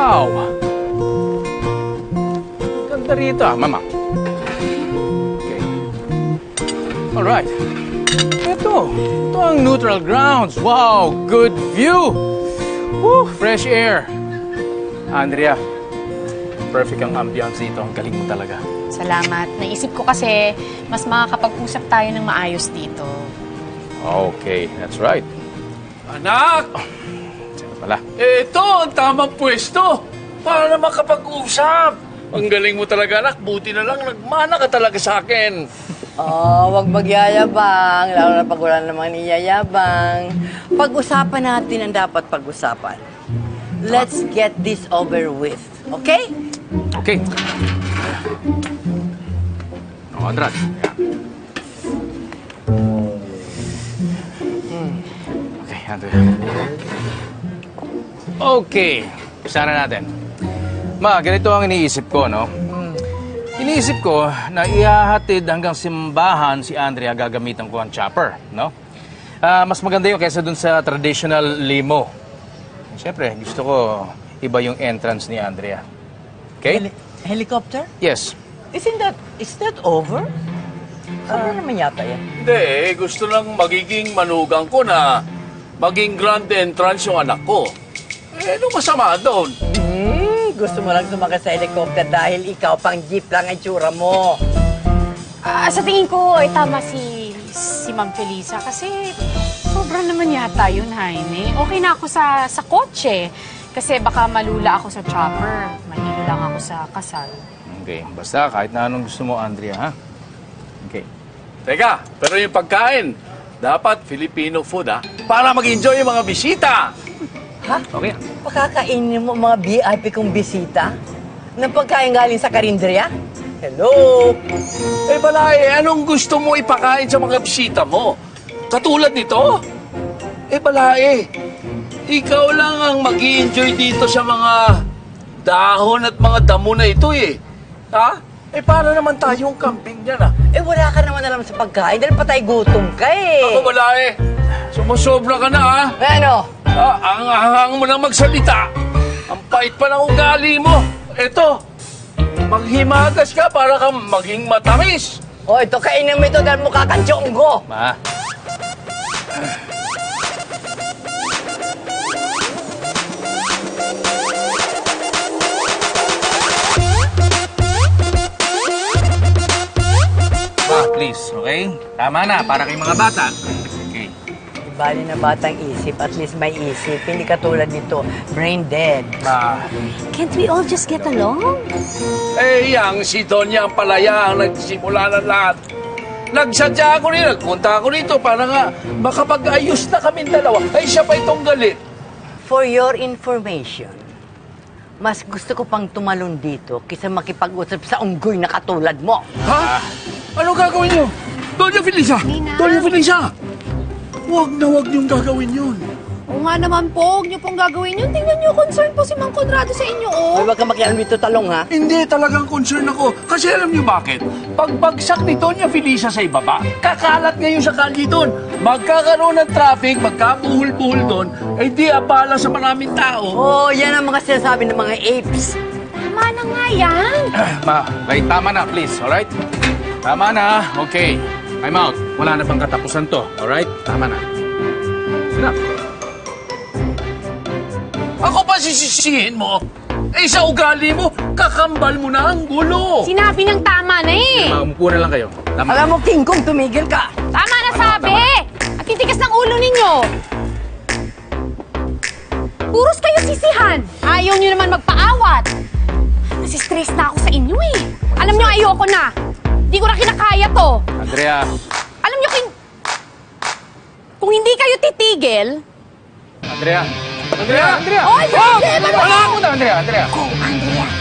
Wow! Ganda rito, Mama. Okay. Alright. Ito ang neutral grounds. Wow, good view. Woo, fresh air. Andrea, perfect ang ambiance dito. Ang galing mo talaga. Salamat. Naisip ko kasi mas makakapag-usap tayo ng maayos dito. Okay, that's right. Anak! Sino pala? Ito ang tamang pwesto para makapag-usap. Ang galing mo talaga, anak. Buti na lang nagmana ka talaga sa akin. Huwag magyayabang, lalo na pag wala namang iyayabang. Pag-usapan natin ang dapat pag-usapan. Let's get this over with, okay? Okay. Andrat. Okay, Andrea. Okay, sana natin. Ma, ganito ang iniisip ko, no? Iniisip ko na ihahatid hanggang simbahan si Andrea gagamitan ko ang chopper, no? Mas maganda yun kaysa dun sa traditional limo. Siyempre, gusto ko iba yung entrance ni Andrea. Okay? Helicopter? Yes. Is that over? Ano naman yata yan? Hindi, gusto lang magiging manugang ko na maging grand entrance yung anak ko. Ano masama doon? Gusto mo lang sumakay sa helicopter dahil ikaw pang jeep lang ang tsura mo. Sa tingin ko, tama si Ma'am Felisa kasi sobra naman yata yun, Jaime. Okay na ako sa kotse kasi baka malula ako sa chopper. Mahilo lang ako sa kasal. Okay, basta kahit na anong gusto mo, Andrea, ha? Okay. Teka, pero yung pagkain, dapat Filipino food, ha? Para mag-enjoy yung mga bisita. Ha? Okay. Pakakainin mo mga VIP kong bisita? Ng pagkain galing sa karinderiya? Hello? Eh, balay, anong gusto mo ipakain sa mga bisita mo? Katulad nito? Eh, balay, ikaw lang ang mag-i-enjoy dito sa mga dahon at mga damo na ito, eh. Ha? Eh, para naman tayong camping dyan, ha? Eh, wala ka naman alam sa pagkain dahil patay gutom ka, eh. Ako, balay, sumusobra ka na, ha? Ano? Ang ahang mo nang magsalita. Ang pait pa ng ugali mo. Eto, maghimagas ka para kang maging matamis. O, ito, kainin mo ito dahil mukha kang tiyonggo. Ma. Ma, please, okay? Tama na, para kayong mga bata. Okay. Bali na batang isip, at least may isip. Hindi katulad nito, brain dead. Ma. Can't we all just get along? Eh, yang si Donya ang palaya ang nagsimula ng lahat. Nagsadya ako rin, nagpunta ako rito para nga makapag-ayos na kaming dalawa. Ay, siya pa itong galit. For your information, mas gusto ko pang tumalon dito kaysa makipag-usap sa unggoy na katulad mo. Ha? Ano gagawin niyo? Donya Felisa! Donya Felisa! Huwag na huwag niyong gagawin yun. Oo nga naman po, huwag niyo pong gagawin yun. Tingnan niyo, concern po si Mang Conrado sa inyo, oh. Ay, huwag ka makialam dito, talong, ha? Hindi, talagang concern ako. Kasi alam niyo bakit? Pagbagsak ni Donya Felisa sa ibaba, kakalat ngayon sa kalye doon. Magkakaroon ng traffic, magkabuhol-buhol doon, ay di abala sa maraming tao. Oh, yan ang mga sinasabi ng mga apes. Tama na nga yan. Ma, right, tama na, please, alright? Tama na, okay. I'm out. Wala na bang katapusan to, alright? Tama na. Enough. Ako pa sisisihin mo? Eh, sa ugali mo, kakambal mo na ang gulo. Sinabi niyang tama na eh. Umupo na lang kayo. Tama. Alam mo, King Kong, tumigil ka. Tama na sabi. At titigas ng ulo ninyo. Puros kayo sisihan. Ayaw niyo naman magpaawat. Nasistress na ako sa inyo eh. Alam niyo, ayoko na. Hindi ko na kinakaya to. Andrea. Alam niyo, kung hindi kayo titigil... Andrea. Andrea! Andrea! Oy, Jose! Wala ako na, Andrea! Andrea! Andrea,